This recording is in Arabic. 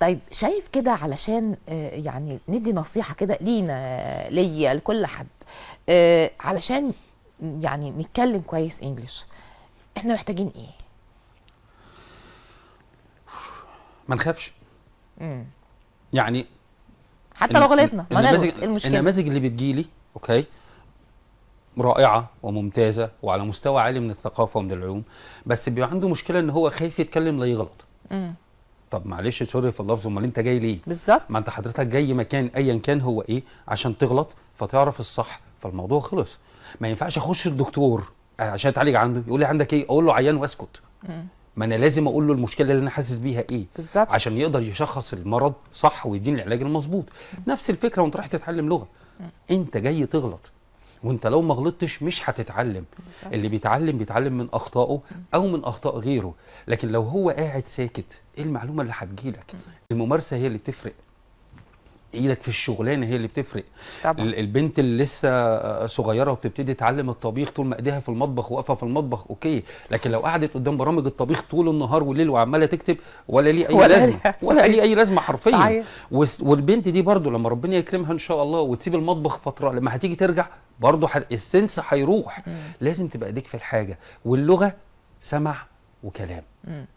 طيب شايف كده علشان يعني ندي نصيحة كده ليا لكل حد، علشان يعني نتكلم كويس انجليش، احنا محتاجين ايه؟ ما نخافش. يعني حتى لو غلطنا ما نغلط، ايه المشكلة؟ النماذج اللي بتجيلي اوكي رائعة وممتازة وعلى مستوى عالي من الثقافة ومن العلوم، بس بيبقى عنده مشكلة ان هو خايف يتكلم لا يغلط. طب معلش سوري في اللفظ، امال انت جاي ليه؟ بالظبط. ما انت حضرتك جاي مكان ايا كان هو ايه عشان تغلط فتعرف الصح، فالموضوع خلص. ما ينفعش اخش الدكتور عشان اتعالج عنده يقول لي عندك ايه، اقول له عيان واسكت. ما انا لازم اقول له المشكله اللي انا حاسس بيها ايه بالظبط، عشان يقدر يشخص المرض صح ويديني العلاج المظبوط. نفس الفكره وانت رايح تتعلم لغه، انت جاي تغلط، وانت لو ما غلطتش مش هتتعلم. بالظبط. اللي بيتعلم من اخطائه او من اخطاء غيره، لكن لو هو قاعد ساكت ايه المعلومه اللي هتجيلك؟ الممارسه هي اللي بتفرق، ايدك في الشغلانه هي اللي بتفرق. طبعا. البنت اللي لسه صغيره وبتبتدي تتعلم الطبيخ طول ما ايديها في المطبخ واقفه في المطبخ اوكي، لكن لو قعدت قدام برامج الطبيخ طول النهار والليل وعماله تكتب ولا ليه اي لازمه، ولا ليه اي لازمه حرفيا. صحيح. والبنت دي برضو لما ربنا يكرمها ان شاء الله وتسيب المطبخ فتره، لما هتيجي ترجع برضو السنس هيروح. لازم تبقى ايديك في الحاجه، واللغه سمع وكلام.